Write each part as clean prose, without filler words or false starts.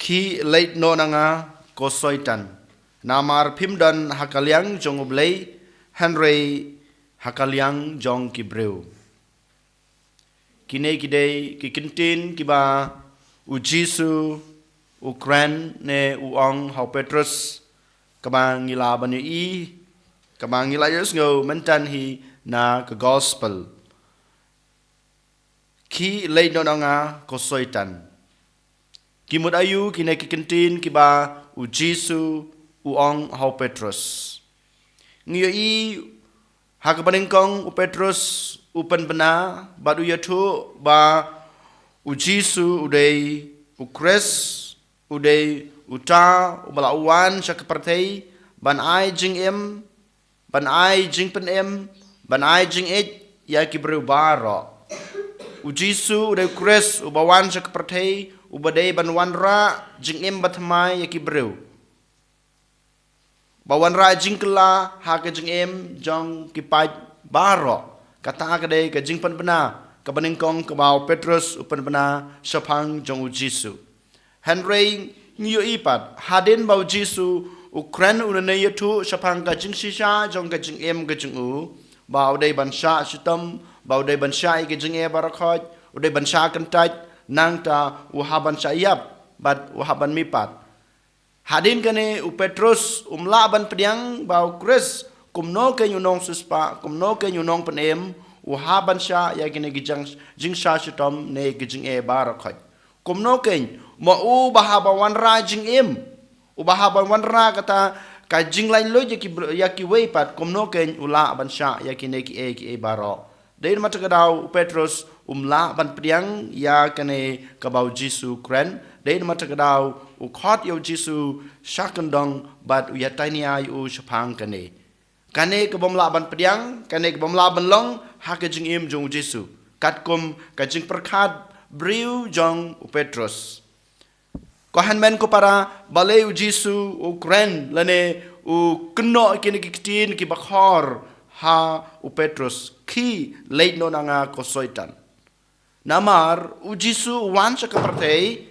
Ki leit no nanga ko soitan. Namar pimdan hakaliang jong ublay Henry hakaliang jong kibreu. Kine kidei kikintin kiba ujisu Ukran ne uong hau Petrus kabang ngila banyu i kabang ngila yus ngo mentan hi na ke gospel. Ki leit no nanga ko soitan. Kimut ayu kine kikintin kiba ujisu uong hau Petrus. Ngiyo i hakabaningkong u Petrus upan bena badu yatu ba ujisu udai ukres udai uta ubalauan syakapartei ban ai jing em ban ai jing pen em ban ai jing et ya kibru baro ujisu udai ukres ubawan syakapartei ubadai ban wanra jing em batmai ya kibru bawan ra jing kela ha ke jing em jong kipai baro kata kadai ke jing pen bena kabaningkong kebau Petrus upan bena syapang jong ujisu Henry ngiyo ipat hadin bau Jisu Ukran unane yatu syapang ka jing sisa jong ka jing em ka jing u bau dai ban sha sitam bau dai ban sha ke jing e barakot udai ban sha kentaj nang ta uhaban sayap bat uhaban mipat hadin kane u Petrus umla ban pediang bau Kris kumno ke nyunong suspa kumno ke nyunong penem uhaban sha ya kene gijang jing sha sitam ne gijing e barakot kumno ken mo u bahabawan ra jing em u bahabawan ra kata ka jing lain lo ya ki wei pat kumno ken ula ban sha ya ki ne ki e baro dein mata kadau Petrus umla ban priang ya kane kabau Jisu kren dein mata kadau u khot yo Jisu shakandong bat u ya tainia u shapang kane kabomla ban priang kane kabomla ban long ha ka jing em jong Jisu katkum ka jing perkhat Briu jong u Petrus. Kohan men ko para balay u Jisu u kren lane u keno kini kikitin ki bakhor ha u Petrus ki leit no nanga ko soitan. Namar u Jisu wan sa kapartei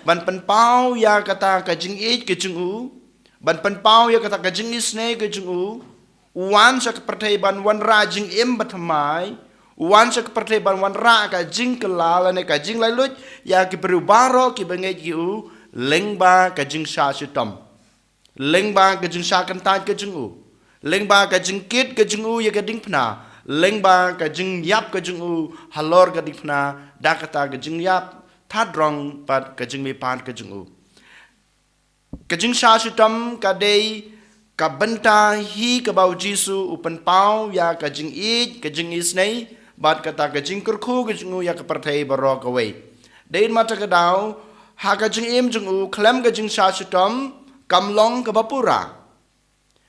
ban penpau ya kata kajing ej kajing u ban penpau ya kata kajing isne kajing u wan sa kapartei ban wan rajing em bathamai wan sa kapartei ban wan ra ka jing kelala ne ka jing lai lut ya ki berubaro ki bengai ki u lengba ka jing sha sitam lengba ka jing sha kan ta ka jing u lengba ka jing kit ka jing u ya ka ding phna lengba ka jing yap ka jing u halor ka ding phna dakata ka jing yap thadrong pat ka jing mi pan ka jing u ka jing sha sitam ka dei ka benta hi ka bau Jisu upan pau ya ka jing it ka jing isnei bat kata ka jing kurku ka jing u ya ka parthei barok away dein mata ka dau ha ka jing em jing u klem ka jing sha sitam kamlong ka bapura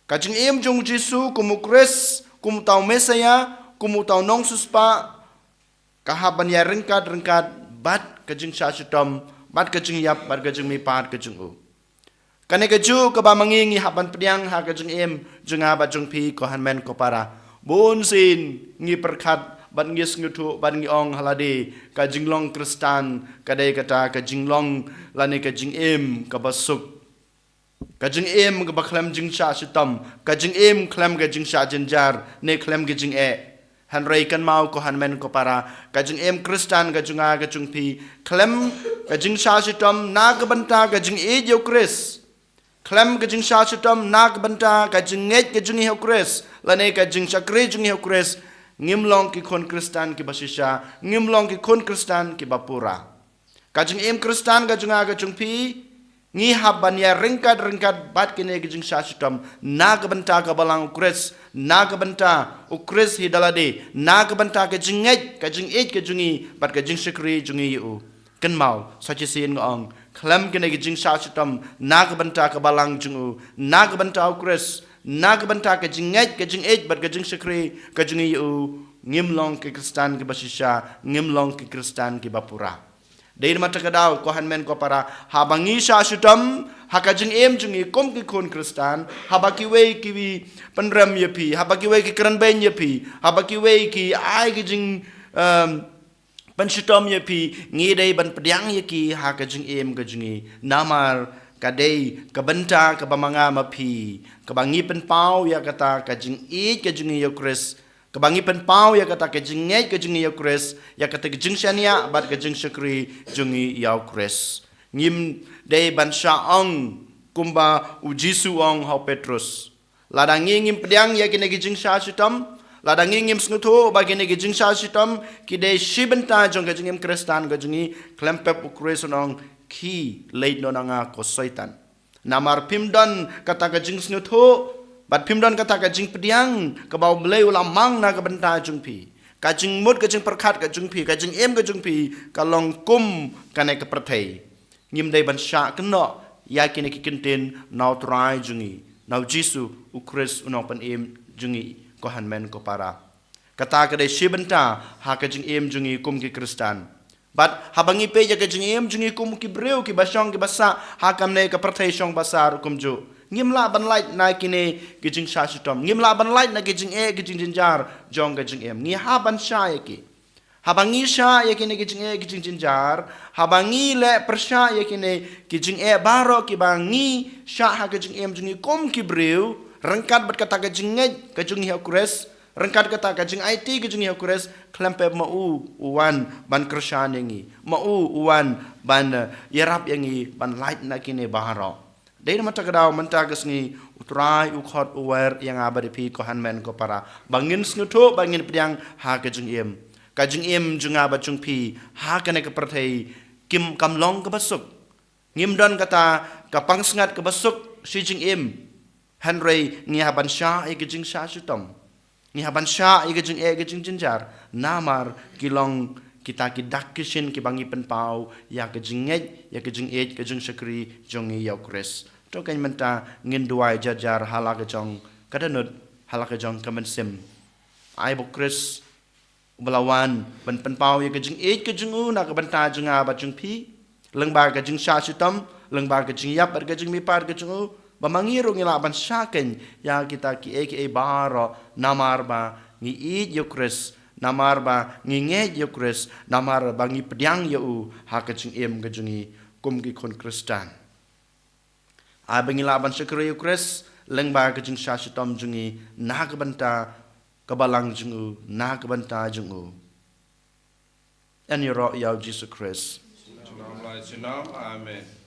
ka jing em jong Jisu kumu Kris kumu tau Mesaya kumu tau nong suspa ka haban ya rengkat bat ka jing sha sitam bat ka jing yap bat ka jing mi pat ka jing u kane ka ju ka ba mangingi haban pediang ha ka jing em junga ba jung pi ko han men ko para bun sin ngi perkhat ban ngis ngutu ban ngi ong halade ka jinglong Kristan kadai kata ka jinglong lane ka jing em ka basuk ka jing em ka baklam jing sha sitam ka jing em klam ka jing sha jenjar ne klam ka jing e Henry kan mau ko han men ko para ka jing em Kristan ka junga ka jung pi klam ka jing sha sitam na ka banta ka jing e yo Kris klam ka jing sha sitam na ka banta ka jing nget ka jing e Kris lane ka jing sakre jing e Kris ngimlong ki kon Kristan ki basisha ngimlong ki kon Kristan ki bapura kajing em Kristan ka junga ka jungpi ngi haban ya ringkat bat kine ki jing sasitam na ka banta ka balang Kris na ka banta u Kris hidalade na ka banta ka jinget ka jing ej ka jungi bat ka jing sikri jungi u kan mau sachi sin ngong klam kine ki jing sasitam na ka banta ka balang jungu na ka banta u Kris na ka banta ka jinget ka jing ej bat ka jing sikri ka jungi u ngimlong ki Kristan ki basisha ngimlong ki Kristan ki bapura dein mata ka daw ko han men ko para habangi sha sitam hakajing em jungi kom ki kon Kristan habaki wei ki panram yepi habaki wei ki kran ben yepi habaki wei ki ai ki jing ban shitom ye pi ngi dei ban pediang ye ki ha ka jing em ka jingi namar ka dei ka benta ka bamanga ma pi ka bangi pen pau ya kata ka jing e ka jingi yo kris ka bangi pen pau ya kata ka jing ngai ka jingi yo kris ya kata ka jing shania bat ka jing shakri jingi yo kris ngim dei ban sha ong kumba u jisu ong ha petrus ladang ngim pediang ya kine ka jing sha shitom ladang ngim snguto ba kine ka jing sha shitom ki dei shibenta jong ka jing em kristan ka jingi klempep u kris ong ki leit no nanga ko satan namar pimdan kata ka jing snutho bat pimdan kata ka jing pediang ka bau belai ulam mang na ka benta jung pi ka jing mut ka jing perkhat ka jung pi ka jing em ka jung pi ka long kum ka ne ka prathai ngim dei ban sha kno ya kine ki kinten nau trai jungi nau jisu u kris uno pan em jungi ko han men ko para kata ka dei shibenta ha ka jing em jungi kum ki kristan But habangi pe jaga jengem jengi kum ki breu ki basong ki basa hakam ne ka prathai shong basar kum jo ngimla ban light na kine ki jing sha shitom ngimla ban light na ki jing e ki jing jinjar jong ka jing em ngi ha ban sha ki habangi sha ya kine ki jing e ki jing jinjar habangi le persha ya kine ki jing e baro ki bangi sha ha ka jing em jengi kum ki breu rangkat bat kata ka jing ngai ka jing hi kures rangkat kata ka jing IT ka jing hi kures klampe mau uwan ban kershan yangi mau uwan ban yarap yangi ban light na kine baharo dei mata kadau manta gasni utrai ukhot uwer yang abadi pi ko hanmen ko para bangin snuto bangin pediang ha ka jing em junga ba jung pi ha ka ne ka prathai kim kamlong ka basuk ngim don kata ka pangsngat ka basuk si jing em Henry ngi haban sha e ka jing sha sutom ni haban sha i gajing e gajing jinjar namar kilong kita ki dakishin ki bangi pen pau ya gajing e ya gajing e gajing shakri jongi ya kres to kan menta ngin duai jajar halaka jong kadanut halaka jong kamen sim ai bo kres belawan pen pau ya gajing e gajing u na ka benta junga ba jung pi lengba gajing sha shitam lengba gajing yap gajing mi par gajing u Bamangiro ngila ban shaken ya kita ki eke baro namar ba ngi id yo kris namar ba ngi nge yo kris namar ba ngi pediang yo ha ka jing em ga jungi kum ki kon kristan a bangila ban shakre yo kris leng ba ka jing shashitom jungi na ka banta ka balang jungu na ka banta jungu en yo ro ya Jesus Christ amen.